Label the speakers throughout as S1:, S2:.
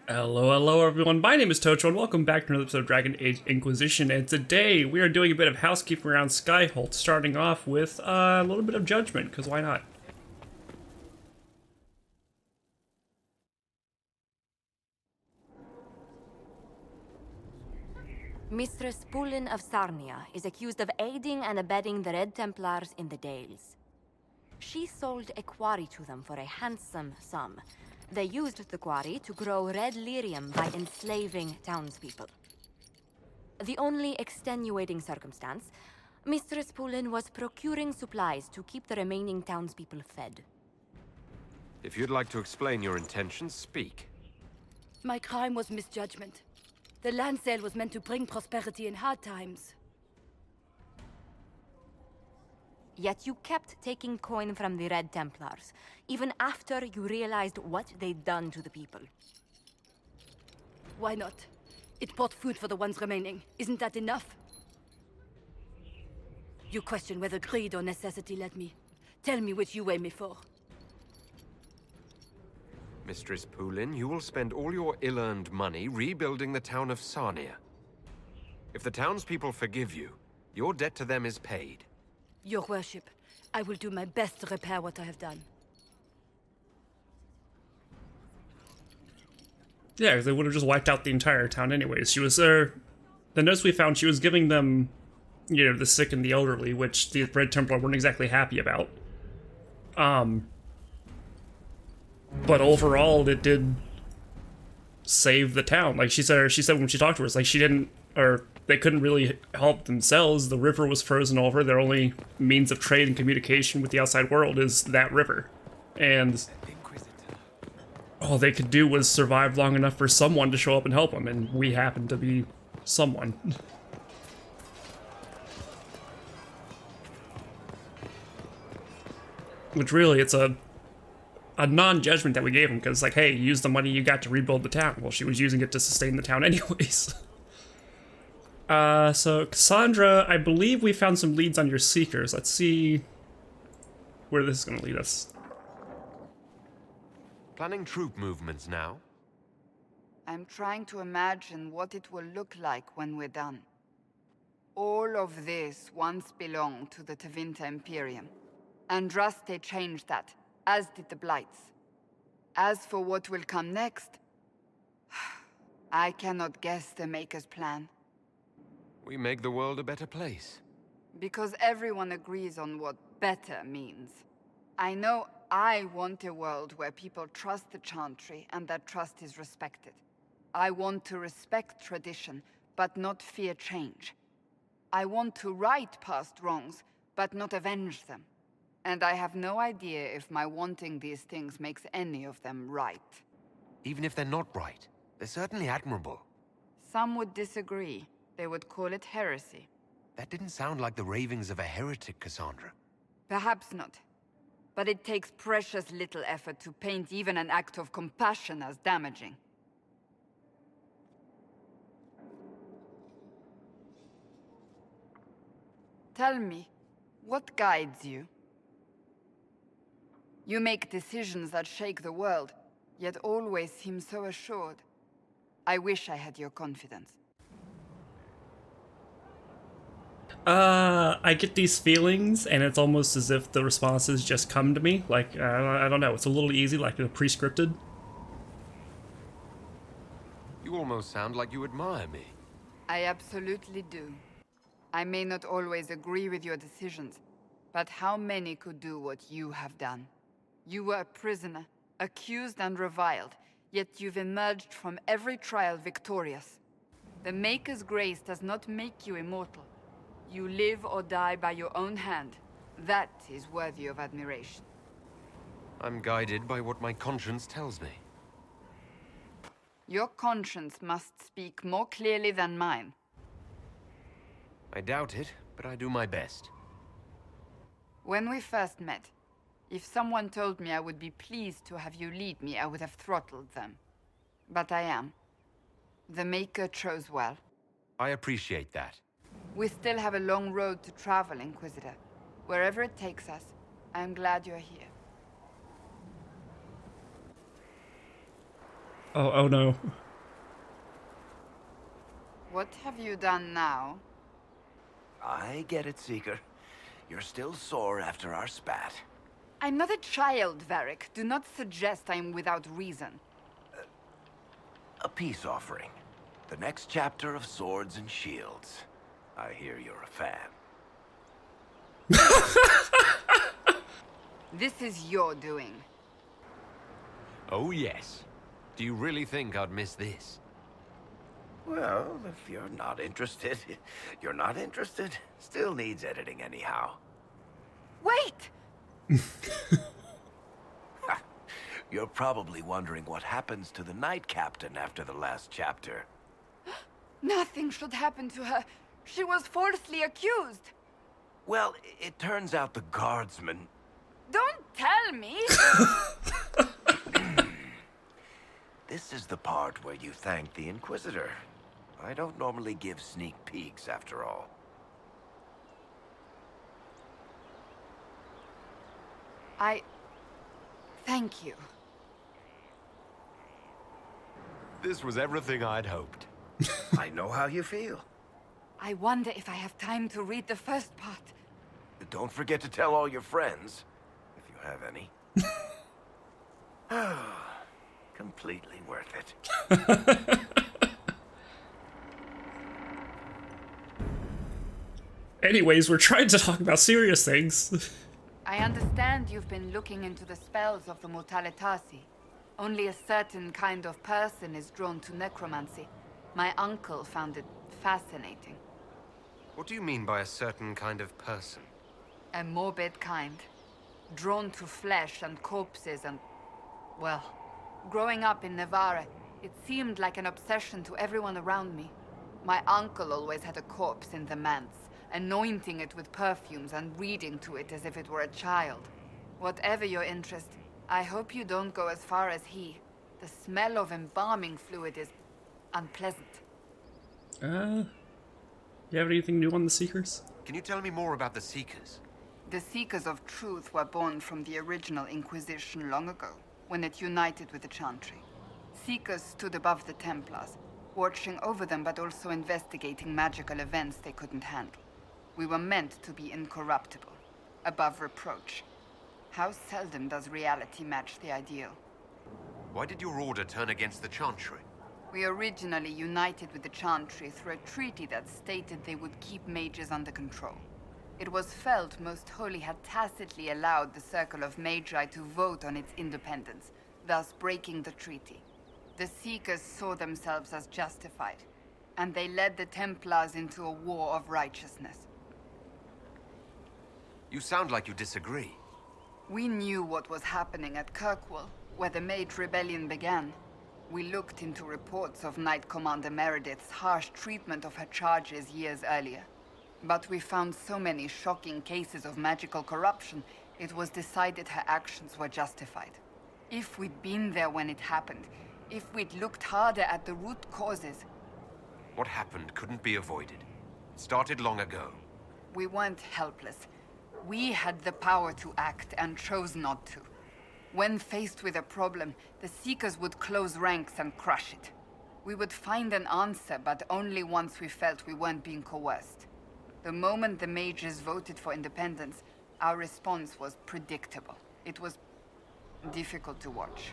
S1: Hello everyone, my name is Tocho and welcome back to another episode of Dragon Age Inquisition, and today we are doing a bit of housekeeping around Skyholt, starting off with a little bit of judgment, because why not?
S2: Mistress Pulin of Sarnia is accused of aiding and abetting the Red Templars in the Dales. She sold a quarry to them for a handsome sum. They used the quarry to grow red lyrium by enslaving townspeople. The only extenuating circumstance, Mistress Pulin was procuring supplies to keep the remaining townspeople fed.
S3: If you'd like to explain your intentions, speak.
S4: My crime was misjudgment. The land sale was meant to bring prosperity in hard times.
S2: Yet you kept taking coin from the Red Templars, even after you realized what they'd done to the people.
S4: Why not? It bought food for the ones remaining. Isn't that enough? You question whether greed or necessity led me. Tell me which you weigh me for.
S3: Mistress Pulin, you will spend all your ill-earned money rebuilding the town of Sarnia. If the townspeople forgive you, your debt to them is paid.
S4: Your worship, I will do my best to repair what I have done.
S1: Yeah, because they would have just wiped out the entire town anyways. She was there. The notes we found, she was giving them, the sick and the elderly, which the Red Templar weren't exactly happy about. But overall, it did save the town. Like she said when she talked to us, like they couldn't really help themselves. The river was frozen over. Their only means of trade and communication with the outside world is that river. And all they could do was survive long enough for someone to show up and help them, and we happened to be someone. Which really, it's a non-judgment that we gave him, because like, hey, use the money you got to rebuild the town. Well, she was using it to sustain the town anyways. So Cassandra, I believe we found some leads on your Seekers. Let's see where this is going to lead us.
S3: Planning troop movements now?
S5: I'm trying to imagine what it will look like when we're done. All of this once belonged to the Tevinter Imperium. Andraste changed that, as did the Blights. As for what will come next, I cannot guess the Maker's plan.
S3: We make the world a better place.
S5: Because everyone agrees on what better means. I know I want a world where people trust the Chantry and that trust is respected. I want to respect tradition, but not fear change. I want to right past wrongs, but not avenge them. And I have no idea if my wanting these things makes any of them right.
S3: Even if they're not right, they're certainly admirable.
S5: Some would disagree. They would call it heresy.
S3: That didn't sound like the ravings of a heretic, Cassandra.
S5: Perhaps not. But it takes precious little effort to paint even an act of compassion as damaging. Tell me, what guides you? You make decisions that shake the world, yet always seem so assured. I wish I had your confidence.
S1: I get these feelings, and it's almost as if the responses just come to me. Like, I don't know, it's a little easy, like pre-scripted.
S3: You almost sound like you admire me.
S5: I absolutely do. I may not always agree with your decisions, but how many could do what you have done? You were a prisoner, accused and reviled, yet you've emerged from every trial victorious. The Maker's grace does not make you immortal. You live or die by your own hand. That is worthy of admiration.
S3: I'm guided by what my conscience tells me.
S5: Your conscience must speak more clearly than mine.
S3: I doubt it, but I do my best.
S5: When we first met, if someone told me I would be pleased to have you lead me, I would have throttled them. But I am. The Maker chose well.
S3: I appreciate that.
S5: We still have a long road to travel, Inquisitor. Wherever it takes us, I'm glad you're here.
S1: Oh no.
S5: What have you done now?
S6: I get it, Seeker. You're still sore after our spat.
S5: I'm not a child, Varric. Do not suggest I'm without reason.
S6: A peace offering. The next chapter of Swords and Shields. I hear you're a fan.
S5: This is your doing.
S3: Oh, yes. Do you really think I'd miss this?
S6: Well, if you're not interested, you're not interested. Still needs editing anyhow.
S5: Wait!
S6: You're probably wondering what happens to the Knight Captain after the last chapter.
S5: Nothing should happen to her. She was falsely accused.
S6: Well, it turns out the guardsman...
S5: Don't tell me!
S6: This is the part where you thank the Inquisitor. I don't normally give sneak peeks, after all.
S5: Thank you.
S3: This was everything I'd hoped.
S6: I know how you feel.
S5: I wonder if I have time to read the first part.
S6: Don't forget to tell all your friends, if you have any. Completely worth it.
S1: Anyways, we're trying to talk about serious things.
S5: I understand you've been looking into the spells of the Mortalitasi. Only a certain kind of person is drawn to necromancy. My uncle found it fascinating.
S3: What do you mean by a certain kind of person?
S5: A morbid kind. Drawn to flesh and corpses and... well, growing up in Navarre, it seemed like an obsession to everyone around me. My uncle always had a corpse in the manse, anointing it with perfumes and reading to it as if it were a child. Whatever your interest, I hope you don't go as far as he. The smell of embalming fluid is unpleasant.
S1: You have anything new on the Seekers?
S3: Can you tell me more about the Seekers?
S5: The Seekers of Truth were born from the original Inquisition long ago, when it united with the Chantry. Seekers stood above the Templars, watching over them but also investigating magical events they couldn't handle. We were meant to be incorruptible, above reproach. How seldom does reality match the ideal?
S3: Why did your order turn against the Chantry?
S5: We originally united with the Chantry through a treaty that stated they would keep mages under control. It was felt Most Holy had tacitly allowed the Circle of Magi to vote on its independence, thus breaking the treaty. The Seekers saw themselves as justified, and they led the Templars into a war of righteousness.
S3: You sound like you disagree.
S5: We knew what was happening at Kirkwall, where the Mage Rebellion began. We looked into reports of Knight Commander Meredith's harsh treatment of her charges years earlier. But we found so many shocking cases of magical corruption, it was decided her actions were justified. If we'd been there when it happened, if we'd looked harder at the root causes...
S3: What happened couldn't be avoided. It started long ago.
S5: We weren't helpless. We had the power to act and chose not to. When faced with a problem, the Seekers would close ranks and crush it. We would find an answer, but only once we felt we weren't being coerced. The moment the mages voted for independence, our response was predictable. It was difficult to watch.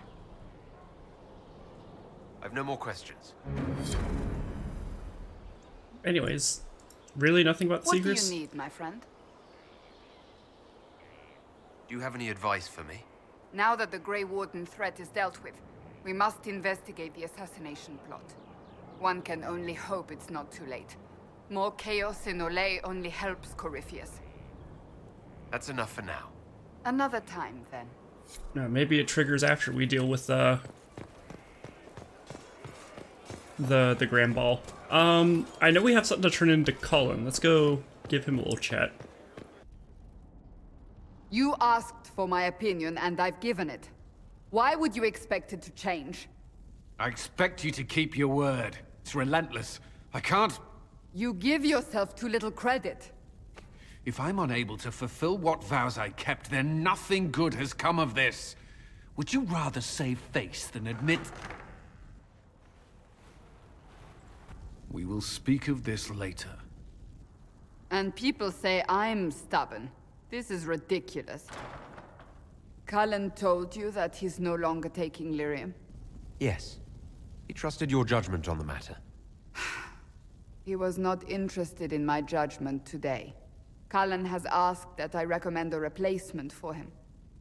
S3: I've no more questions.
S1: Anyways, really nothing about
S5: What
S1: Seekers?
S5: do you need, my friend?
S3: Do you have any advice for me?
S5: Now that the Grey Warden threat is dealt with, we must investigate the assassination plot. One can only hope it's not too late. More chaos in Olay only helps Corypheus.
S3: That's enough for now.
S5: Another time, then.
S1: No, maybe it triggers after we deal with the Grand Ball. I know we have something to turn into Cullen. Let's go give him a little chat.
S5: You asked for my opinion, and I've given it. Why would you expect it to change?
S7: I expect you to keep your word. It's relentless. I can't...
S5: You give yourself too little credit.
S7: If I'm unable to fulfill what vows I kept, then nothing good has come of this. Would you rather save face than admit... We will speak of this later.
S5: And people say I'm stubborn. This is ridiculous. Cullen told you that he's no longer taking lyrium?
S3: Yes. He trusted your judgment on the matter.
S5: He was not interested in my judgment today. Cullen has asked that I recommend a replacement for him.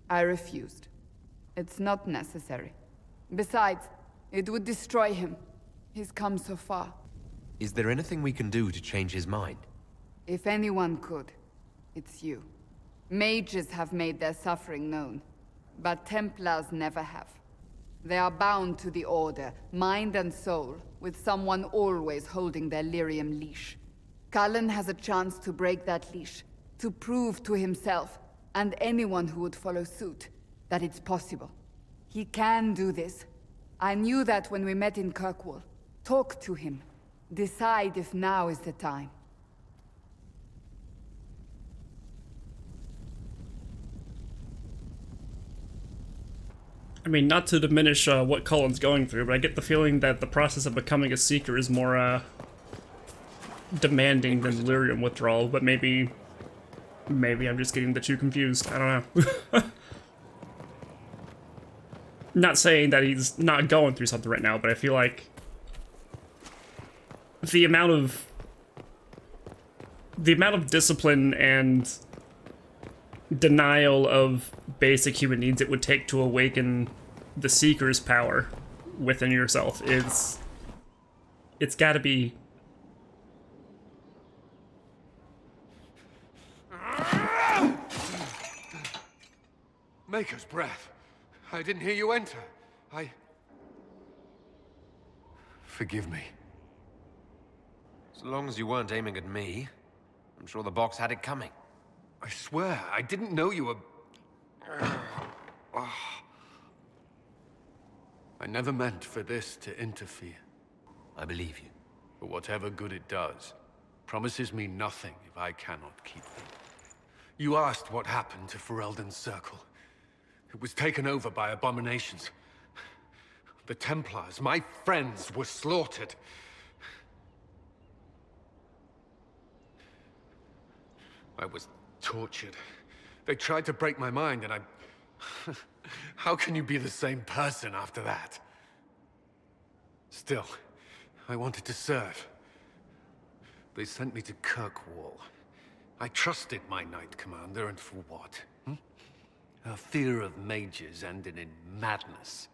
S5: I refused. It's not necessary. Besides, it would destroy him. He's come so far.
S3: Is there anything we can do to change his mind?
S5: If anyone could, it's you. Mages have made their suffering known, but Templars never have. They are bound to the Order, mind and soul, with someone always holding their lyrium leash. Cullen has a chance to break that leash, to prove to himself, and anyone who would follow suit, that it's possible. He can do this. I knew that when we met in Kirkwall. Talk to him. Decide if now is the time.
S1: I mean, not to diminish what Cullen's going through, but I get the feeling that the process of becoming a Seeker is more demanding than lyrium withdrawal, but maybe I'm just getting the two confused. I don't know. Not saying that he's not going through something right now, but I feel like the amount of discipline and denial of basic human needs it would take to awaken the Seeker's power within yourself it's gotta be.
S7: Maker's breath. I didn't hear you enter. Forgive me.
S3: As long as you weren't aiming at me, I'm sure the box had it coming.
S7: I swear, I didn't know you were... I never meant for this to interfere.
S3: I believe you.
S7: But whatever good it does, promises me nothing if I cannot keep them. You asked what happened to Ferelden's Circle. It was taken over by abominations. The Templars, my friends, were slaughtered. I was tortured. They tried to break my mind, and I... How can you be the same person after that? Still, I wanted to serve. They sent me to Kirkwall. I trusted my Knight Commander, and for what? Her fear of mages ended in madness.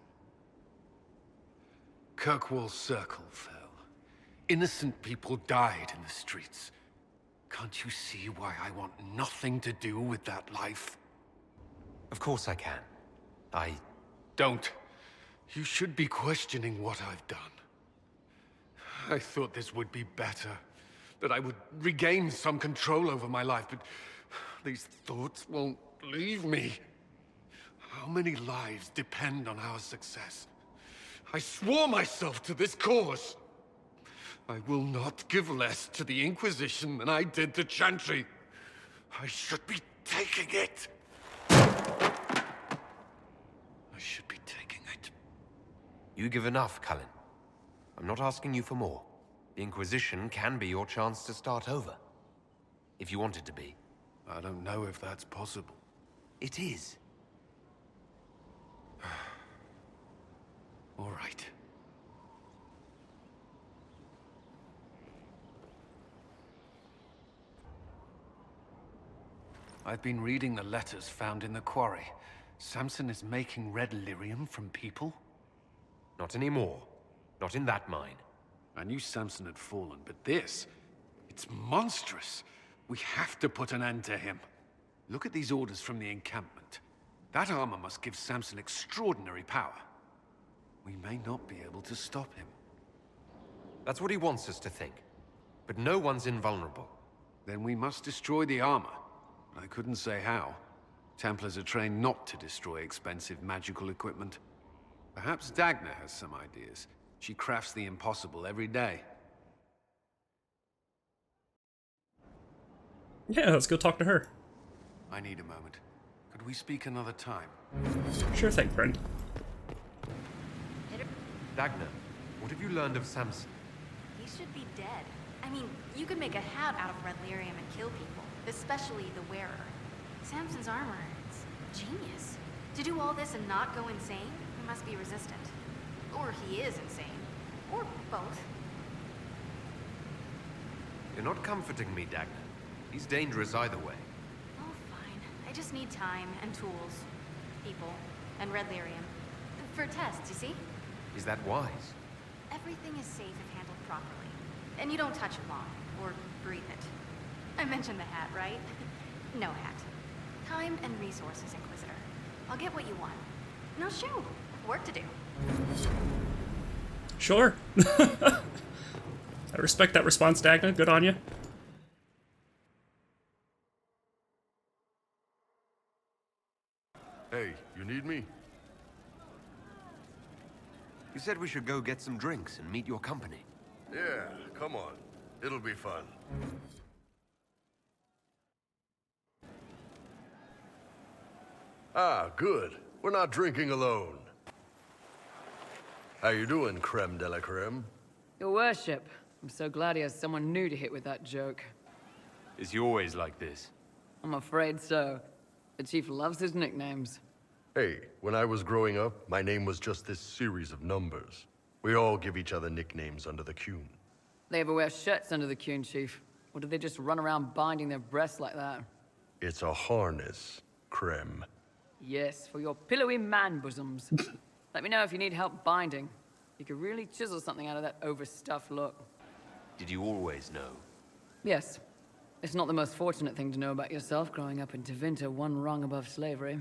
S7: Kirkwall's Circle fell. Innocent people died in the streets. Can't you see why I want nothing to do with that life?
S3: Of course I can.
S7: Don't. You should be questioning what I've done. I thought this would be better. That I would regain some control over my life, but these thoughts won't leave me. How many lives depend on our success? I swore myself to this cause. I will not give less to the Inquisition than I did to Chantry. I should be taking it. I should be taking it.
S3: You give enough, Cullen. I'm not asking you for more. The Inquisition can be your chance to start over. If you want it to be.
S7: I don't know if that's possible.
S3: It is.
S7: All right. I've been reading the letters found in the quarry. Samson is making red lyrium from people?
S3: Not anymore. Not in that mine.
S7: I knew Samson had fallen, but this... it's monstrous. We have to put an end to him. Look at these orders from the encampment. That armor must give Samson extraordinary power. We may not be able to stop him.
S3: That's what he wants us to think. But no one's invulnerable.
S7: Then we must destroy the armor. I couldn't say how. Templars are trained not to destroy expensive magical equipment. Perhaps Dagna has some ideas. She crafts the impossible every day.
S1: Yeah, let's go talk to her.
S7: I need a moment. Could we speak another time?
S1: Sure thing, friend.
S3: Dagna, what have you learned of Samson?
S2: He
S8: should be dead. I mean, you could make a hat out of red lyrium and kill people, especially the wearer. Samson's armor, it's genius. To do all this and not go insane, he must be resistant. Or he is insane. Or both.
S3: You're not comforting me, Dagna. He's dangerous either way.
S8: Oh, fine. I just need time and tools. People. And red lyrium. For tests, you see?
S3: Is that wise?
S8: Everything is safe if handled properly. And you don't touch it long, or breathe it. I mentioned the hat, right? No hat. Time and resources, Inquisitor. I'll get what you want. No shoot. Work to do.
S1: Sure. I respect that response, Dagna. Good on you.
S9: Hey, you need me?
S3: You said we should go get some drinks and meet your company.
S9: Yeah, come on. It'll be fun. Ah, good. We're not drinking alone. How you doing, creme de la creme?
S10: Your worship. I'm so glad he has someone new to hit with that joke.
S3: Is he always like this?
S10: I'm afraid so. The chief loves his nicknames.
S9: Hey, when I was growing up, my name was just this series of numbers. We all give each other nicknames under the Qun.
S10: They ever wear shirts under the Qun, chief? Or do they just run around binding their breasts like that?
S9: It's a harness, creme.
S10: Yes, for your pillowy man bosoms. Let me know if you need help binding. You could really chisel something out of that overstuffed look.
S3: Did you always know?
S10: Yes. It's not the most fortunate thing to know about yourself growing up in Tevinter, one rung above slavery.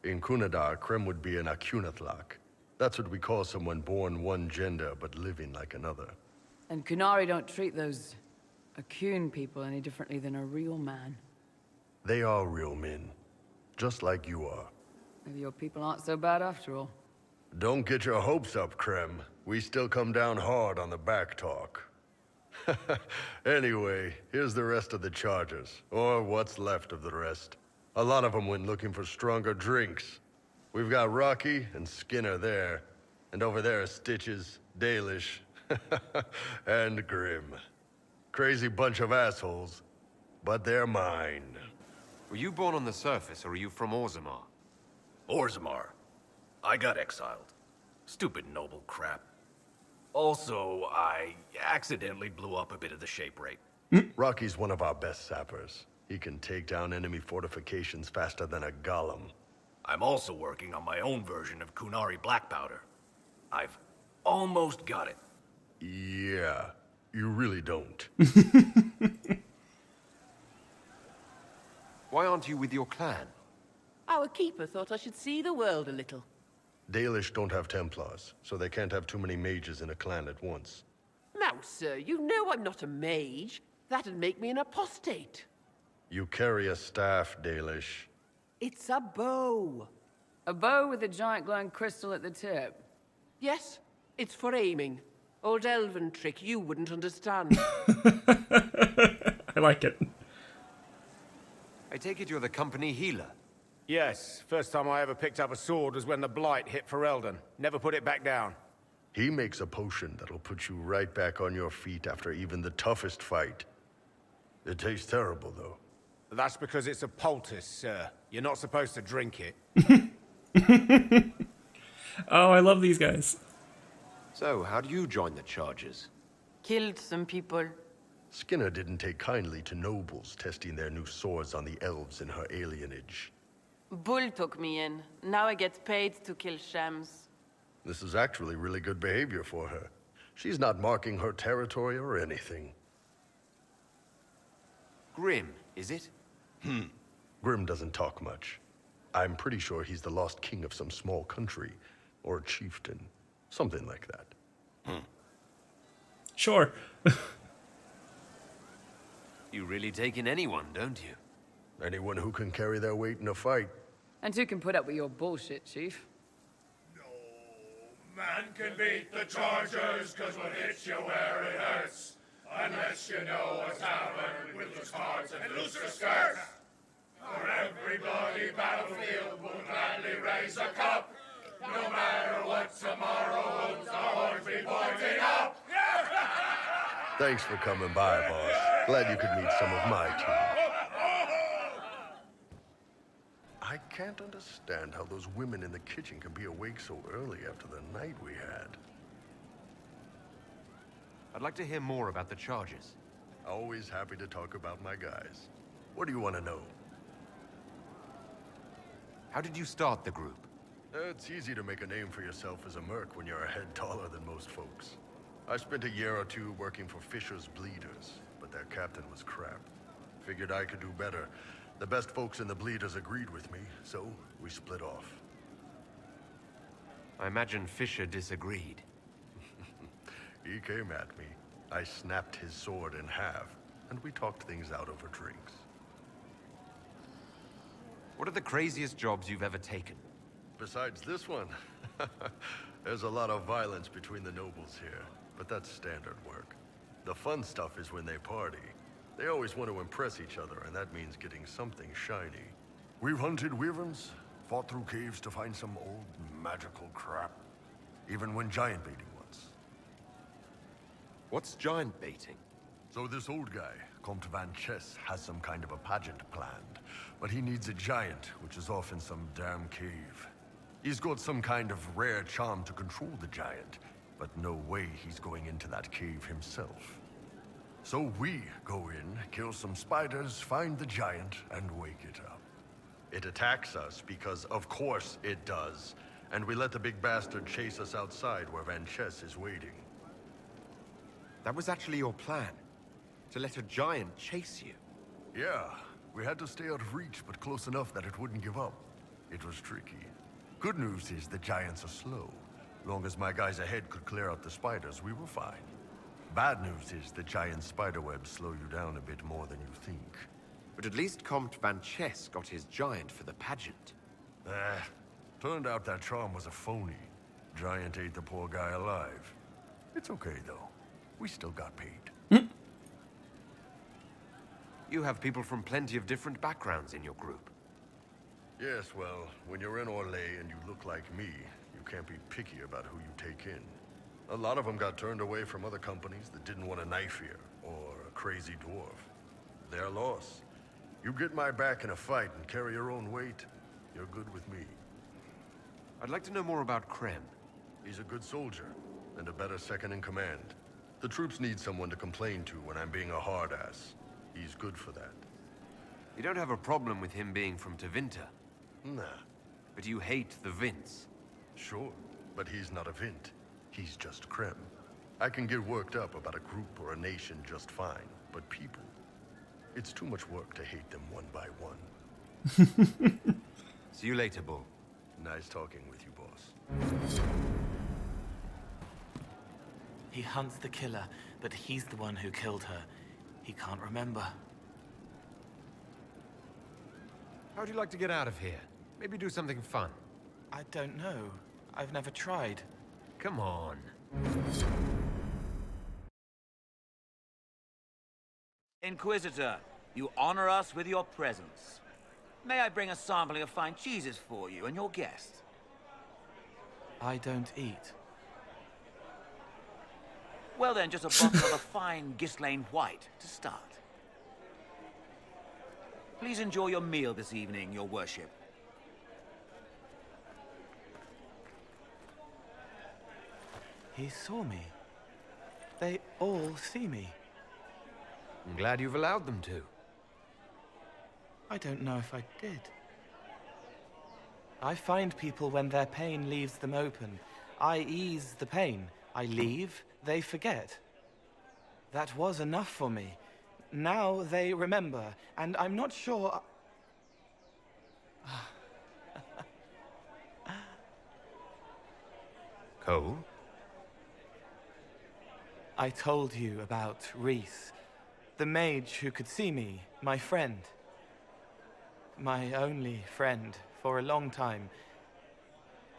S9: In Kunadar, creme would be an Akunathlak. That's what we call someone born one gender but living like another.
S10: And Kunari don't treat those Akun people any differently than a real man.
S9: They are real men, just like you are.
S10: Maybe your people aren't so bad after all.
S9: Don't get your hopes up, creme. We still come down hard on the back talk. Anyway, here's the rest of the charges, or what's left of the rest. A lot of them went looking for stronger drinks. We've got Rocky and Skinner there, and over there are Stitches, Dalish, and Grim. Crazy bunch of assholes, but they're mine.
S3: Were you born on the surface, or are you from Orzammar?
S6: Orzammar. I got exiled. Stupid noble crap. Also, I accidentally blew up a bit of the shape rate.
S9: Rocky's one of our best sappers. He can take down enemy fortifications faster than a golem.
S6: I'm also working on my own version of Kunari black powder. I've almost got it.
S9: Yeah, you really don't.
S3: Why aren't you with your clan?
S11: Our keeper thought I should see the world a little.
S9: Dalish don't have Templars, so they can't have too many mages in a clan at once.
S11: Now, sir, you know I'm not a mage. That'd make me an apostate.
S9: You carry a staff, Dalish.
S11: It's a bow.
S10: A bow with a giant glowing crystal at the tip.
S11: Yes, it's for aiming. Old elven trick you wouldn't understand.
S1: I like it.
S3: I take it you're the company healer.
S12: Yes, first time I ever picked up a sword was when the Blight hit Ferelden. Never put it back down.
S9: He makes a potion that'll put you right back on your feet after even the toughest fight. It tastes terrible, though.
S12: That's because it's a poultice, sir. You're not supposed to drink it.
S1: Oh, I love these guys.
S3: So, how do you join the charges?
S11: Killed some people.
S9: Skinner didn't take kindly to nobles testing their new swords on the elves in her alienage.
S11: Bull took me in. Now I get paid to kill shams.
S9: This is actually really good behavior for her. She's not marking her territory or anything.
S3: Grim, is it?
S9: Grim doesn't talk much. I'm pretty sure he's the lost king of some small country, or chieftain. Something like that.
S1: Sure.
S3: You really take in anyone, don't you?
S9: Anyone who can carry their weight in a fight.
S10: And who can put up with your bullshit, chief?
S13: No man can beat the chargers, cause we'll hit you where it hurts. Unless you know a tavern with loose cards and looser skirts. For every bloody battlefield will gladly raise a cup. No matter what tomorrow holds, our horns be pointing up.
S9: Thanks for coming by, boss. Glad you could meet some of my team. I can't understand how those women in the kitchen can be awake so early after the night we had.
S3: I'd like to hear more about the charges.
S9: Always happy to talk about my guys. What do you want to know?
S3: How did you start the group?
S9: It's easy to make a name for yourself as a merc when you're a head taller than most folks. I spent a year or two working for Fisher's Bleeders, but their captain was crap. Figured I could do better. The best folks in the Bleeders agreed with me, so we split off.
S3: I imagine Fisher disagreed.
S9: He came at me. I snapped his sword in half, and we talked things out over drinks.
S3: What are the craziest jobs you've ever taken?
S9: Besides this one, there's a lot of violence between the nobles here, but that's standard work. The fun stuff is when they party. They always want to impress each other, and that means getting something shiny. We've hunted wyverns, fought through caves to find some old magical crap. Even went giant baiting once.
S3: What's giant baiting?
S9: So this old guy, Comte Van Chess, has some kind of a pageant planned, but he needs a giant, which is off in some damn cave. He's got some kind of rare charm to control the giant, but no way he's going into that cave himself. So we go in, kill some spiders, find the giant, and wake it up. It attacks us because, of course, it does, and we let the big bastard chase us outside where Van Chess is waiting.
S3: That was actually your plan? To let a giant chase you?
S9: Yeah, we had to stay out of reach, but close enough that it wouldn't give up. It was tricky. Good news is the giants are slow. Long as my guys ahead could clear out the spiders, we were fine. Bad news is the giant spiderwebs slow you down a bit more than you think.
S3: But at least Comte Van Chess got his giant for the pageant.
S9: Turned out that charm was a phony. Giant ate the poor guy alive. It's okay, though. We still got paid.
S3: You have people from plenty of different backgrounds in your group.
S9: Yes, well, when you're in Orlais and you look like me, you can't be picky about who you take in. A lot of them got turned away from other companies that didn't want a knife here, or a crazy dwarf. Their loss. You get my back in a fight and carry your own weight, you're good with me.
S3: I'd like to know more about Krem.
S9: He's a good soldier, and a better second in command. The troops need someone to complain to when I'm being a hard-ass. He's good for that.
S3: You don't have a problem with him being from Tevinter?
S9: Nah.
S3: But you hate the Vince?
S9: Sure, but he's not a Vint. He's just Krem. I can get worked up about a group or a nation just fine, but people... It's too much work to hate them one by one.
S3: See you later, Bull.
S9: Nice talking with you, boss.
S14: He hunts the killer, but he's the one who killed her. He can't remember.
S3: How'd you like to get out of here? Maybe do something fun.
S14: I don't know. I've never tried.
S3: Come on.
S15: Inquisitor, you honor us with your presence. May I bring a sampling of fine cheeses for you and your guest?
S14: I don't eat.
S15: Well then, just a bottle of a fine Ghislaine White to start. Please enjoy your meal this evening, your worship.
S14: He saw me. They all see me.
S3: I'm glad you've allowed them to.
S14: I don't know if I did. I find people when their pain leaves them open. I ease the pain. I leave, they forget. That was enough for me. Now they remember, and I'm not sure...
S3: Cole?
S14: I told you about Reese, the mage who could see me, my friend. My only friend for a long time.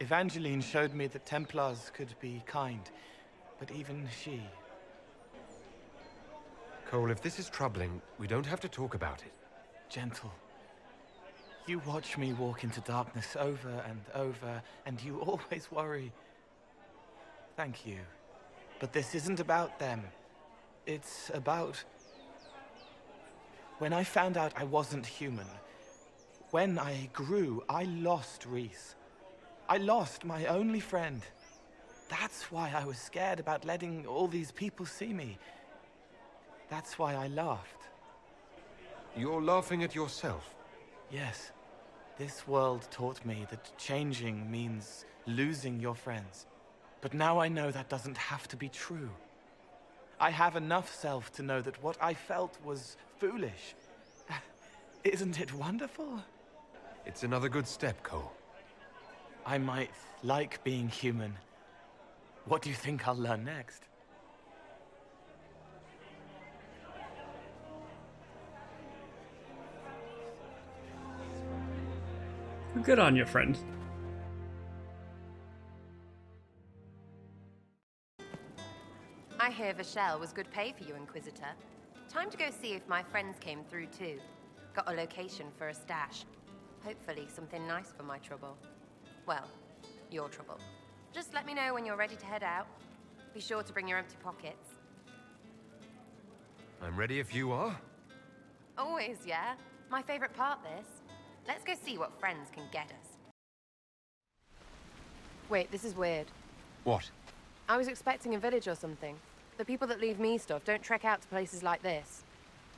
S14: Evangeline showed me that Templars could be kind, but even she...
S3: Cole, if this is troubling, we don't have to talk about it.
S14: Gentle. You watch me walk into darkness over and over, and you always worry. Thank you. But this isn't about them. It's about... When I found out I wasn't human, when I grew, I lost Reese. I lost my only friend. That's why I was scared about letting all these people see me. That's why I laughed.
S3: You're laughing at yourself?
S14: Yes. This world taught me that changing means losing your friends. But now I know that doesn't have to be true. I have enough self to know that what I felt was foolish. Isn't it wonderful?
S3: It's another good step, Cole.
S14: I might like being human. What do you think I'll learn next?
S1: Good on you, friend.
S16: I hear Vashel was good pay for you, Inquisitor. Time to go see if my friends came through too. Got a location for a stash. Hopefully something nice for my trouble. Well, your trouble. Just let me know when you're ready to head out. Be sure to bring your empty pockets.
S3: I'm ready if you are.
S16: Always, yeah. My favorite part, this. Let's go see what friends can get us. Wait, this is weird.
S3: What?
S16: I was expecting a village or something. The people that leave me stuff don't trek out to places like this.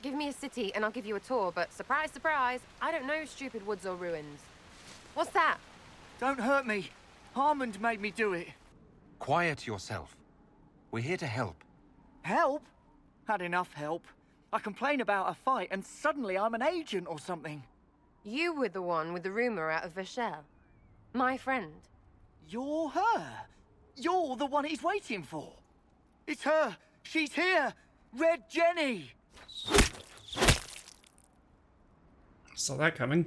S16: Give me a city and I'll give you a tour, but surprise, surprise, I don't know stupid woods or ruins. What's that?
S15: Don't hurt me. Harmond made me do it.
S3: Quiet yourself. We're here to help.
S15: Help? Had enough help. I complain about a fight and suddenly I'm an agent or something.
S16: You were the one with the rumor out of Vashel. My friend.
S15: You're her. You're the one he's waiting for. It's her. She's here. Red Jenny.
S1: Saw that coming.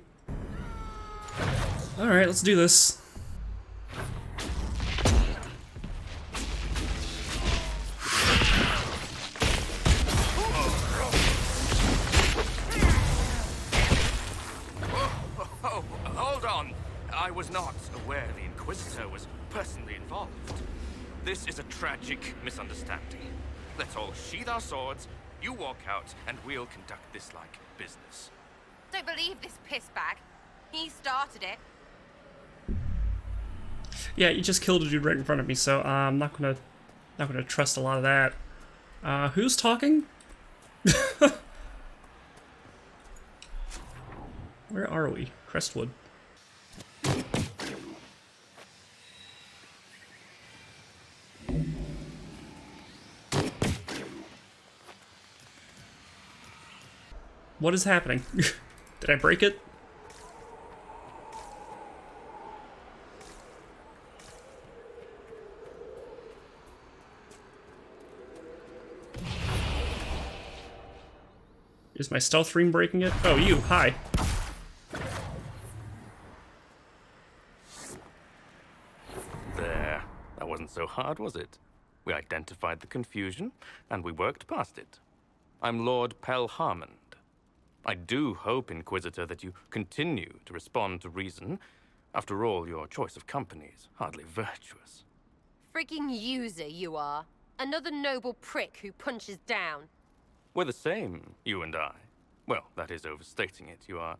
S1: Alright, let's do this.
S6: Oh, hold on. I was not aware the Inquisitor was personally involved. This is a tragic misunderstanding. Let's all sheath our swords, you walk out, and we'll conduct this like business.
S16: Don't believe this pissbag. He started it.
S1: Yeah, you just killed a dude right in front of me, so I'm not gonna trust a lot of that. Who's talking? Where are we? Crestwood. What is happening? Did I break it? Is my stealth ring breaking it? Oh, you. Hi.
S6: There. That wasn't so hard, was it? We identified the confusion, and we worked past it. I'm Lord Pel Harmond. I do hope, Inquisitor, that you continue to respond to reason. After all, your choice of company is hardly virtuous.
S16: Freaking user, you are. Another noble prick who punches down.
S6: We're the same, you and I. Well, that is overstating it. You are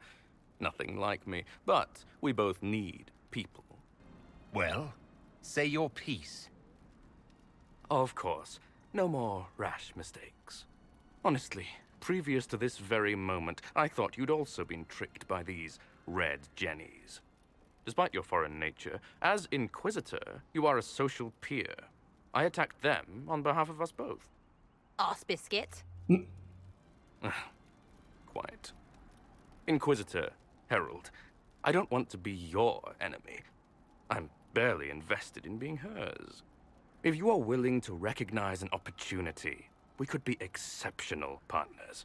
S6: nothing like me. But we both need people.
S3: Well, say your piece.
S6: Of course. No more rash mistakes. Honestly, previous to this very moment, I thought you'd also been tricked by these Red Jennies. Despite your foreign nature, as Inquisitor, you are a social peer. I attacked them on behalf of us both.
S16: Arse biscuit.
S6: Quite. Inquisitor, Herald, I don't want to be your enemy. I'm barely invested in being hers. If you are willing to recognize an opportunity, we could be exceptional partners.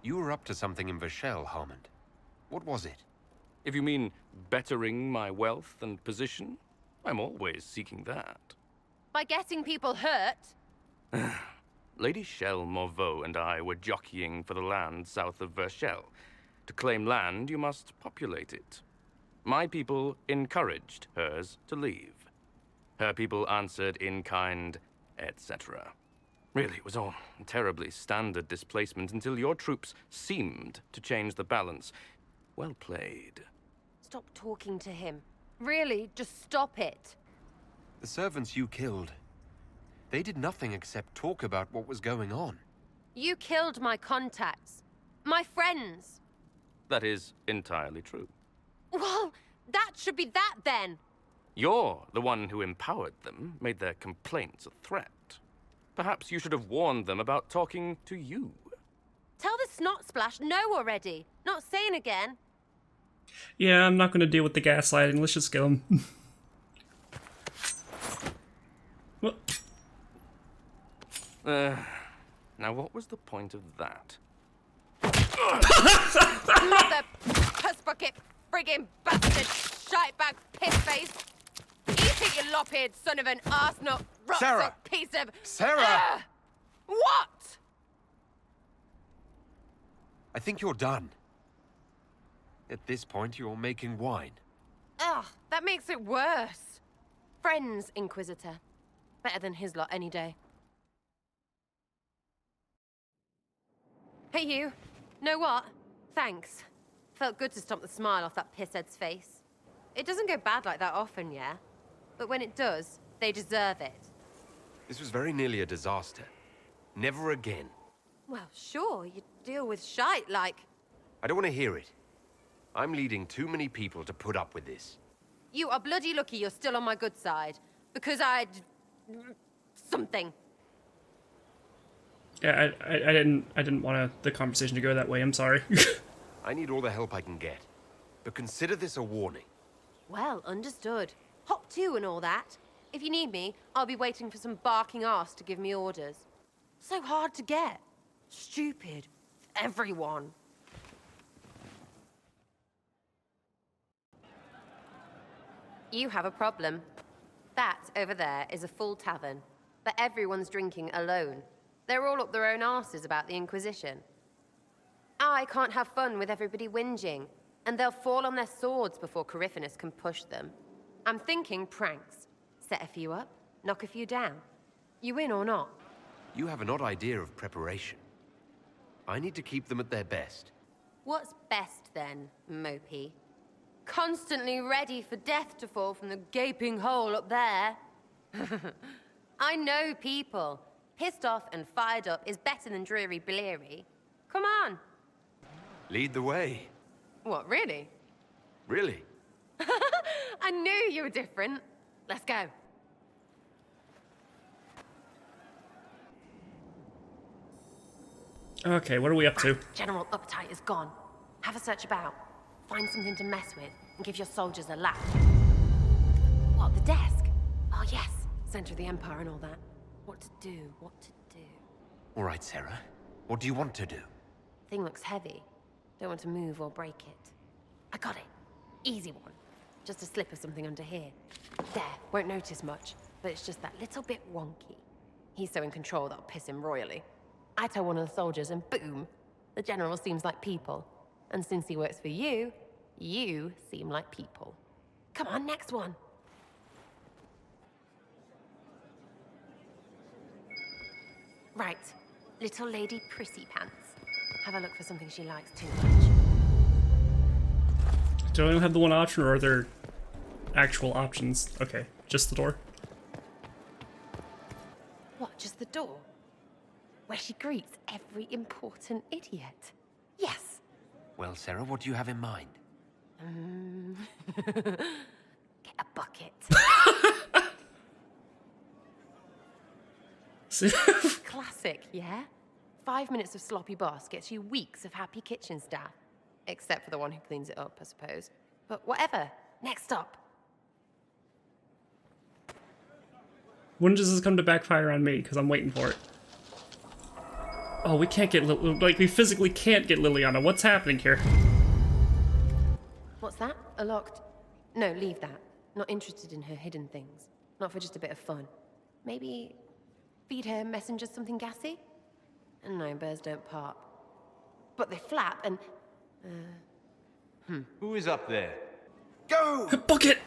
S3: You were up to something in Vashel, Harmond. What was it?
S6: If you mean bettering my wealth and position, I'm always seeking that.
S16: By getting people hurt?
S6: Lady Shell Morveau and I were jockeying for the land south of Vashel. To claim land, you must populate it. My people encouraged hers to leave. Her people answered in kind, etc. Really, it was all terribly standard displacement until your troops seemed to change the balance. Well played.
S16: Stop talking to him. Really, just stop it.
S3: The servants you killed, they did nothing except talk about what was going on.
S16: You killed my contacts. My friends.
S6: That is entirely true.
S16: Well, that should be that then.
S6: You're the one who empowered them, made their complaints a threat. Perhaps you should have warned them about talking to you.
S16: Tell the snot splash no already. Not saying again.
S1: Yeah, I'm not going to deal with the gaslighting. Let's just kill him. What?
S6: Now what was the point of that?
S16: Mother puss bucket, friggin' bastard, shitebag, piss face. Eat it, you lop-eared son of an arsenal,
S3: Sarah!
S16: piece of...
S3: Sarah!
S16: What?
S3: I think you're done. At this point, you're making wine.
S16: Ugh, that makes it worse. Friends, Inquisitor. Better than his lot any day. Hey, you. Know what? Thanks. Felt good to stomp the smile off that pisshead's face. It doesn't go bad like that often, yeah? But when it does, they deserve it.
S3: This was very nearly a disaster. Never again.
S16: Well, sure, you deal with shite like...
S3: I don't want to hear it. I'm leading too many people to put up with this.
S16: You are bloody lucky you're still on my good side. Because I'd... something.
S1: Yeah, I didn't want the conversation to go that way. I'm sorry.
S3: I need all the help I can get. But consider this a warning.
S16: Well, understood. Hop to and all that. If you need me, I'll be waiting for some barking ass to give me orders. So hard to get. Stupid. Everyone. You have a problem. That over there is a full tavern, but everyone's drinking alone. They're all up their own arses about the Inquisition. I can't have fun with everybody whinging, and they'll fall on their swords before Corypheus can push them. I'm thinking pranks. Set a few up, knock a few down. You in or not?
S3: You have an odd idea of preparation. I need to keep them at their best.
S16: What's best then, Mopey? Constantly ready for death to fall from the gaping hole up there. I know people. Pissed off and fired up is better than dreary bleary. Come on.
S3: Lead the way.
S16: What, really?
S3: Really?
S16: I knew you were different. Let's go.
S1: Okay, what are we up to?
S16: General Uptight is gone. Have a search about. Find something to mess with and give your soldiers a laugh. What, the desk? Oh, yes. Center of the Empire and all that. What to do, what to do.
S3: All right, Sarah. What do you want to do?
S16: Thing looks heavy. Don't want to move or break it. I got it. Easy one. Just a slip of something under here. There, won't notice much, but it's just that little bit wonky. He's so in control that'll piss him royally. I tell one of the soldiers and boom, the general seems like people. And since he works for you, you seem like people. Come on, next one. Right, little lady prissy pants. Have a look for something she likes too much.
S1: Do I only have the one option, or are there actual options? Okay, just the door.
S16: What, just the door? Where she greets every important idiot? Yes.
S3: Well, Sarah, what do you have in mind?
S16: Get a bucket. Classic, yeah? 5 minutes of sloppy boss gets you weeks of happy kitchen staff. Except for the one who cleans it up, I suppose. But whatever. Next up.
S1: When does this come to backfire on me? Because I'm waiting for it. Oh, we can't get like, we physically can't get Liliana. What's happening here?
S16: What's that? A locked... No, leave that. Not interested in her hidden things. Not for just a bit of fun. Maybe... feed her messengers something gassy? And no, birds don't pop. But they flap and...
S15: Who is up there?
S3: Go!
S1: Bucket!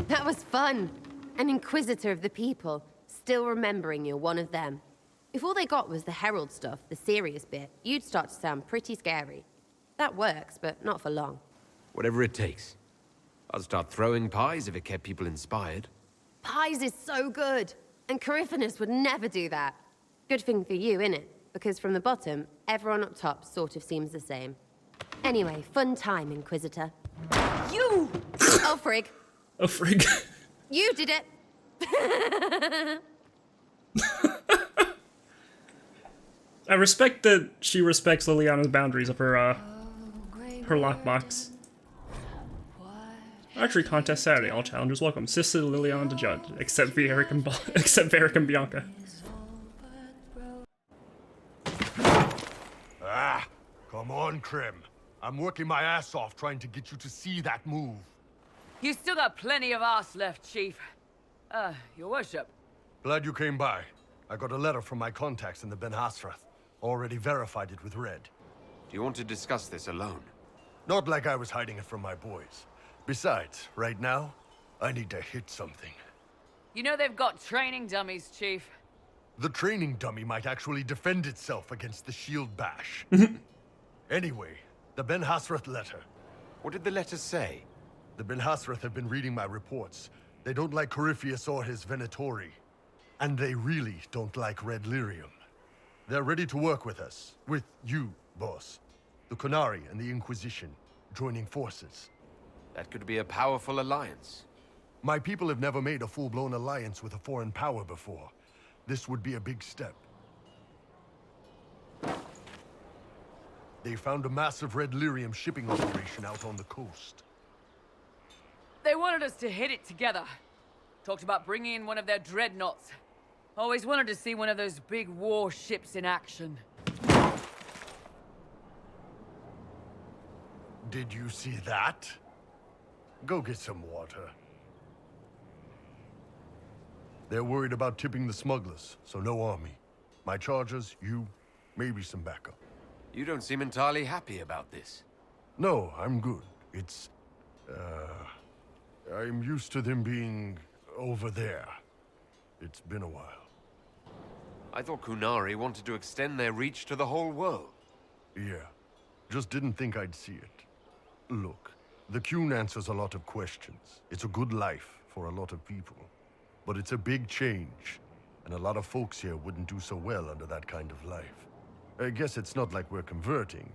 S16: That was fun. An Inquisitor of the people, still remembering you're one of them. If all they got was the Herald stuff, the serious bit, you'd start to sound pretty scary. That works, but not for long.
S3: Whatever it takes. I'll start throwing pies if it kept people inspired.
S16: Pies is so good, and Corypheus would never do that. Good thing for you, innit? Because from the bottom, everyone up top sort of seems the same. Anyway, fun time, Inquisitor. You! Oh, frig.
S1: Oh, frig.
S16: You did it!
S1: I respect that she respects Liliana's boundaries of her lockbox. Archery contest Saturday. All challengers welcome. Sister Liliana to judge, except Varric and Bianca.
S9: Ah, come on, Krim. I'm working my ass off trying to get you to see that move.
S10: You still got plenty of arse left, Chief. Your worship.
S9: Glad you came by. I got a letter from my contacts in the Ben Hasrath. Already verified it with Red.
S3: Do you want to discuss this alone?
S9: Not like I was hiding it from my boys. Besides, right now, I need to hit something.
S10: You know they've got training dummies, Chief.
S9: The training dummy might actually defend itself against the shield bash. Anyway, the Ben Hasrath letter.
S3: What did the letter say?
S9: The Ben Hasrath have been reading my reports. They don't like Corypheus or his Venatori. And they really don't like Red Lyrium. They're ready to work with us. With you, boss. The Qunari and the Inquisition, joining forces.
S3: That could be a powerful alliance.
S9: My people have never made a full-blown alliance with a foreign power before. This would be a big step. They found a massive Red Lyrium shipping operation out on the coast.
S10: They wanted us to hit it together. Talked about bringing in one of their dreadnoughts. Always wanted to see one of those big war ships in action.
S9: Did you see that? Go get some water. They're worried about tipping the smugglers, so no army. My chargers, you, maybe some backup.
S3: You don't seem entirely happy about this.
S9: No, I'm good. It's, I'm used to them being over there. It's been a while.
S3: I thought Qunari wanted to extend their reach to the whole world.
S9: Yeah, just didn't think I'd see it. Look, the Qun answers a lot of questions. It's a good life for a lot of people. But it's a big change, and a lot of folks here wouldn't do so well under that kind of life. I guess it's not like we're converting.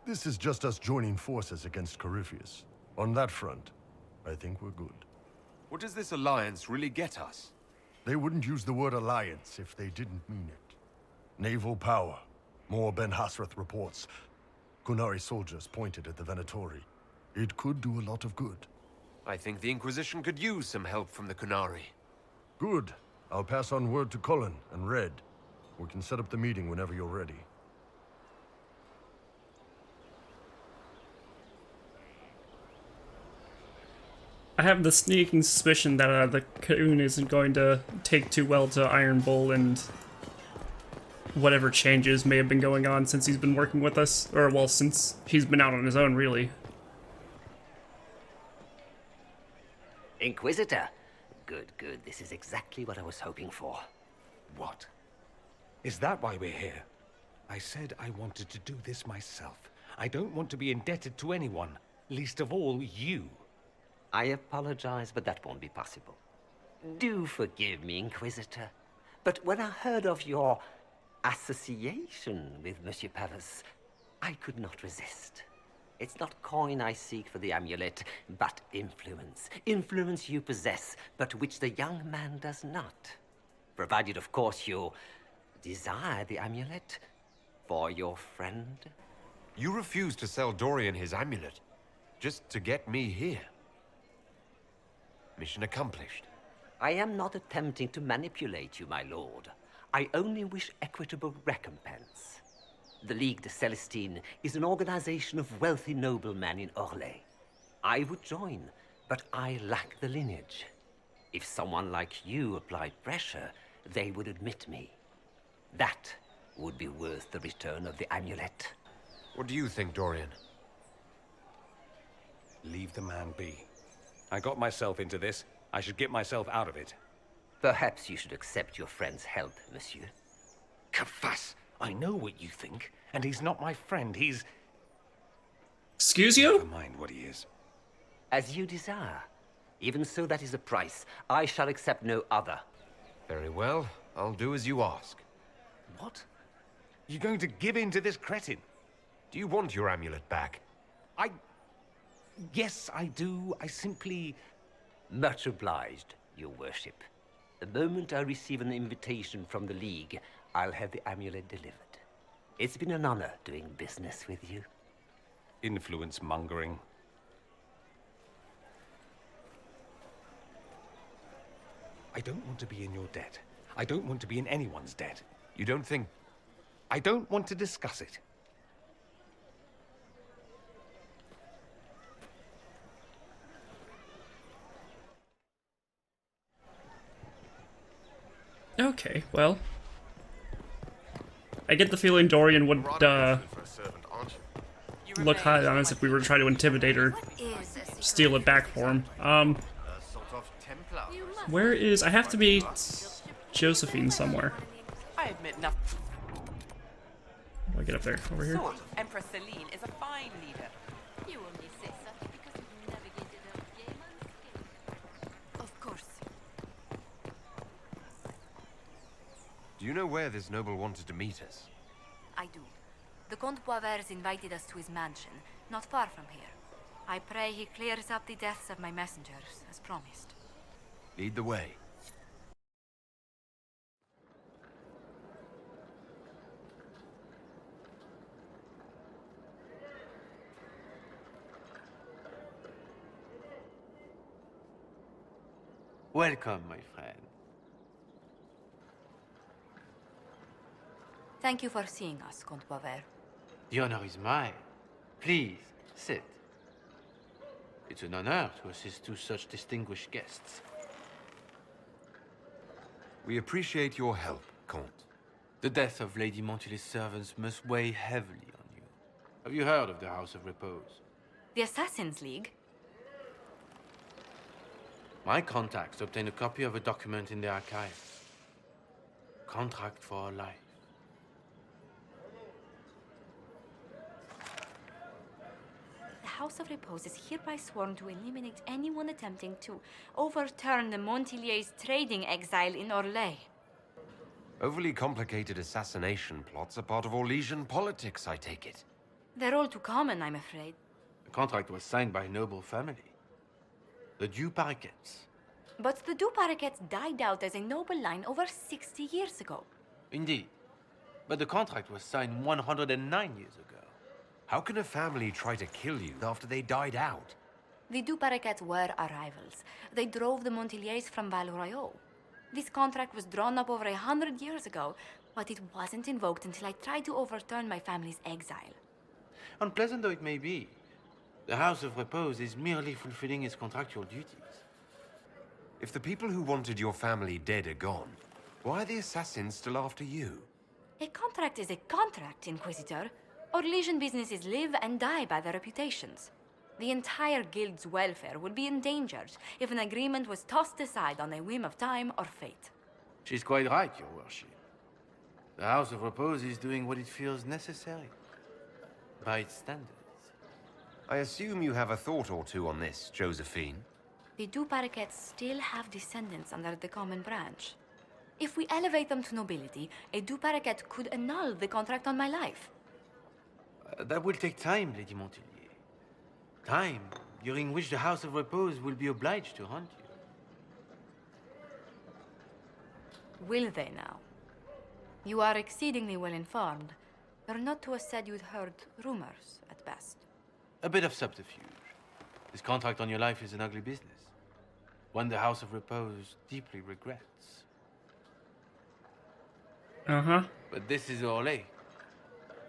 S9: This is just us joining forces against Corypheus. On that front, I think we're good.
S3: What does this alliance really get us?
S9: They wouldn't use the word alliance if they didn't mean it. Naval power. More Ben Hasrath reports. Qunari soldiers pointed at the Venatori. It could do a lot of good.
S3: I think the Inquisition could use some help from the Qunari.
S9: Good. I'll pass on word to Cullen and Red. We can set up the meeting whenever you're ready.
S1: I have the sneaking suspicion that the Qun isn't going to take too well to Iron Bull and whatever changes may have been going on since he's been working with us. Or, well, since he's been out on his own, really.
S17: Inquisitor. Good, good. This is exactly what I was hoping for.
S7: What? Is that why we're here? I said I wanted to do this myself. I don't want to be indebted to anyone, least of all you.
S17: I apologize, but that won't be possible. Do forgive me, Inquisitor. But when I heard of your association with Monsieur Pavas, I could not resist. It's not coin I seek for the amulet, but influence. Influence you possess, but which the young man does not. Provided, of course, you desire the amulet for your friend.
S3: You refuse to sell Dorian his amulet, just to get me here. Mission accomplished.
S17: I am not attempting to manipulate you, my lord. I only wish equitable recompense. The Ligue de Celestine is an organization of wealthy noblemen in Orlais. I would join, but I lack the lineage. If someone like you applied pressure, they would admit me. That would be worth the return of the amulet.
S3: What do you think, Dorian?
S7: Leave the man be.
S12: I got myself into this. I should get myself out of it.
S17: Perhaps you should accept your friend's help, monsieur.
S12: Confess! I know what you think, and he's not my friend. He's...
S1: Excuse you?
S12: Never mind what he is.
S17: As you desire. Even so, that is the price. I shall accept no other.
S3: Very well. I'll do as you ask.
S12: What? You're going to give in to this cretin?
S3: Do you want your amulet back?
S12: Yes, I do. I simply...
S17: Much obliged, your worship. The moment I receive an invitation from the League, I'll have the amulet delivered. It's been an honor doing business with you.
S12: Influence mongering. I don't want to be in your debt. I don't want to be in anyone's debt.
S3: You don't think...
S12: I don't want to discuss it.
S1: Okay, well. I get the feeling Dorian would look high on us if we were to try to intimidate or steal it back for him. Where is... I have to meet Josephine somewhere.
S18: I admit nothing.
S1: How do I get up there? Over here?
S18: Empress Celine is a fine leader.
S2: You only say such because you've navigated a gay man's. Of course.
S3: Do you know where this noble wanted to meet us?
S2: I do. The Comte Boisvert invited us to his mansion, not far from here. I pray he clears up the deaths of my messengers, as promised.
S3: Lead the way.
S19: Welcome, my friend.
S2: Thank you for seeing us, Comte Boisvert.
S19: The honor is mine. Please, sit. It's an honor to assist two such distinguished guests.
S3: We appreciate your help, Comte.
S19: The death of Lady Montily's servants must weigh heavily on you. Have you heard of the House of Repose?
S2: The Assassin's League?
S19: My contacts obtained a copy of a document in the archive. Contract for life.
S2: The House of Repose is hereby sworn to eliminate anyone attempting to overturn the Montiliers' trading exile in Orlais.
S3: Overly complicated assassination plots are part of Orlesian politics, I take it.
S2: They're all too common, I'm afraid.
S19: The contract was signed by a noble family. The Du Paraquets.
S2: But the Du Paraquets died out as a noble line over 60 years ago.
S19: Indeed. But the contract was signed 109 years ago.
S3: How can a family try to kill you after they died out?
S2: The Du Paraquets were our rivals. They drove the Montiliers from Val Royaux. This contract was drawn up over 100 years ago, but it wasn't invoked until I tried to overturn my family's exile.
S19: Unpleasant though it may be, the House of Repose is merely fulfilling its contractual duties.
S3: If the people who wanted your family dead are gone, why are the assassins still after you?
S2: A contract is a contract, Inquisitor. Orlesian businesses live and die by their reputations. The entire guild's welfare would be endangered if an agreement was tossed aside on a whim of time or fate.
S19: She's quite right, Your Worship. The House of Repose is doing what it feels necessary, by its standards.
S3: I assume you have a thought or two on this, Josephine.
S2: The Du Paraquets still have descendants under the common branch. If we elevate them to nobility, a Du Paraquet could annul the contract on my life.
S19: That will take time, Lady Montilier. Time during which the House of Repose will be obliged to hunt you.
S2: Will they now? You are exceedingly well informed. You're not to have said you'd heard rumors, at best.
S19: A bit of subterfuge. This contract on your life is an ugly business. One the House of Repose deeply regrets.
S1: Uh-huh.
S19: But this is Orlais.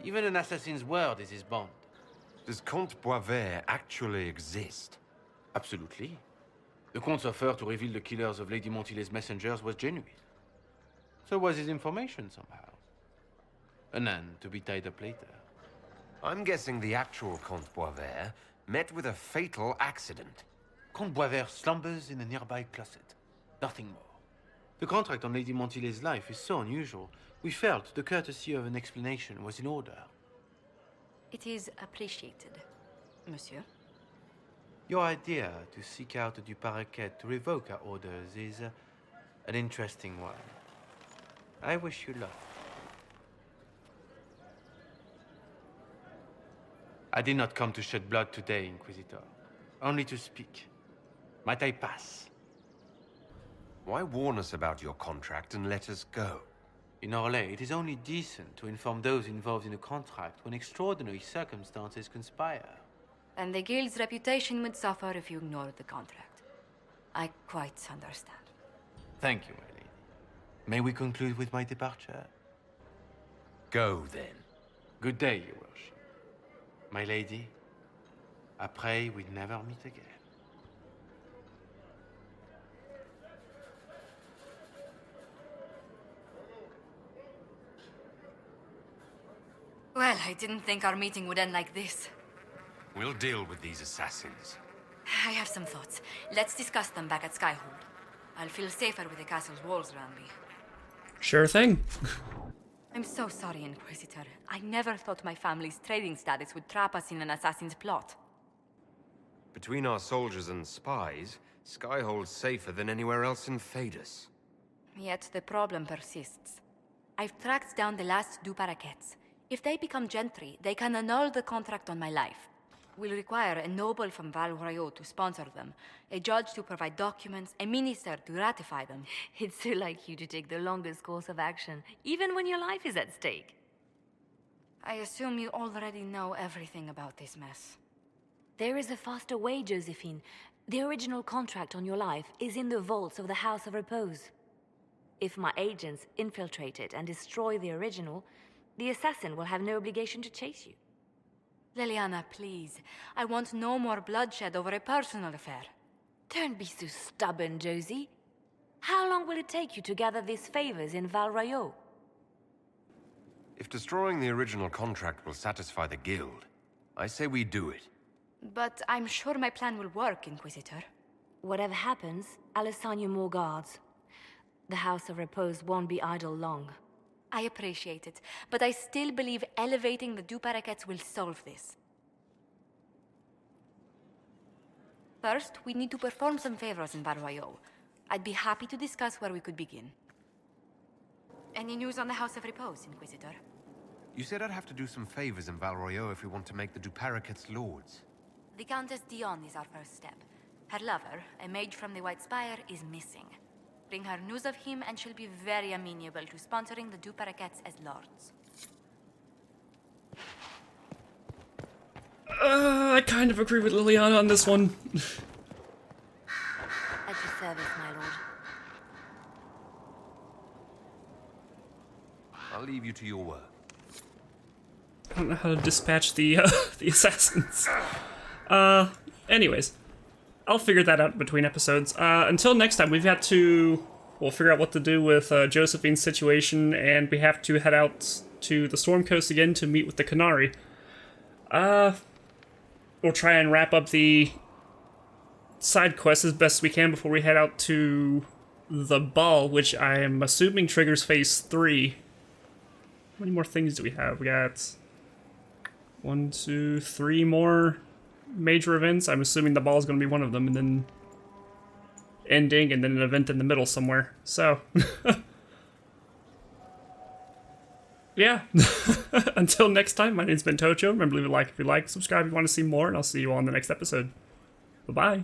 S19: Even an assassin's word is his bond.
S3: Does Comte Boisvert actually exist?
S19: Absolutely. The Comte's offer to reveal the killers of Lady Montilier's messengers was genuine. So was his information somehow. An end to be tied up later.
S3: I'm guessing the actual Comte Boisvert met with a fatal accident.
S19: Comte Boisvert slumbers in a nearby closet. Nothing more. The contract on Lady Montilet's life is so unusual, we felt the courtesy of an explanation was in order.
S2: It is appreciated, monsieur.
S19: Your idea to seek out the Duparequet to revoke our orders is an interesting one. I wish you luck. I did not come to shed blood today, Inquisitor. Only to speak. Might I pass?
S3: Why warn us about your contract and let us go?
S19: In Orlais, it is only decent to inform those involved in a contract when extraordinary circumstances conspire.
S2: And the guild's reputation would suffer if you ignored the contract. I quite understand.
S19: Thank you, my lady. May we conclude with my departure?
S3: Go, then.
S19: Good day, your worship. My lady, I pray we never meet again.
S2: Well, I didn't think our meeting would end like this.
S3: We'll deal with these assassins.
S2: I have some thoughts. Let's discuss them back at Skyhold. I'll feel safer with the castle's walls around me.
S1: Sure thing.
S2: I'm so sorry, Inquisitor. I never thought my family's trading status would trap us in an assassin's plot.
S3: Between our soldiers and spies, Skyhold's safer than anywhere else in Phaedus.
S2: Yet the problem persists. I've tracked down the last Duparequets. If they become gentry, they can annul the contract on my life. We'll require a noble from Val Royeaux to sponsor them, a judge to provide documents, a minister to ratify them.
S20: It's so like you to take the longest course of action, even when your life is at stake.
S2: I assume you already know everything about this mess.
S20: There is a faster way, Josephine. The original contract on your life is in the vaults of the House of Repose. If my agents infiltrate it and destroy the original, the assassin will have no obligation to chase you.
S2: Leliana, please. I want no more bloodshed over a personal affair.
S20: Don't be so stubborn, Josie. How long will it take you to gather these favors in Val Royeaux?
S3: If destroying the original contract will satisfy the guild, I say we do it.
S2: But I'm sure my plan will work, Inquisitor.
S20: Whatever happens, I'll assign you more guards. The House of Repose won't be idle long.
S2: I appreciate it, but I still believe elevating the Duparequets will solve this. First, we need to perform some favors in Val Royeaux. I'd be happy to discuss where we could begin. Any news on the House of Repose, Inquisitor?
S3: You said I'd have to do some favors in Val Royeaux if we want to make the Duparequets lords.
S2: The Countess Dion is our first step. Her lover, a mage from the White Spire, is missing. Bring her news of him and she'll be very amenable to sponsoring the Duparequets as lords.
S1: I kind of agree with Liliana on this one.
S20: At your service, my lord.
S3: I'll leave you to your work.
S1: I don't know how to dispatch the the assassins. Anyways, I'll figure that out between episodes. Until next time, we'll figure out what to do with Josephine's situation, and we have to head out to the Storm Coast again to meet with the Canary. We'll try and wrap up the side quests as best we can before we head out to the ball, which I am assuming triggers phase 3. How many more things do we have? We got 1, 2, 3 more major events. I'm assuming the ball is going to be one of them, and then ending, and then an event in the middle somewhere. So, yeah. Until next time, my name's been Tocho. Remember, leave a like if you like, subscribe if you want to see more, and I'll see you all in the next episode. Bye-bye.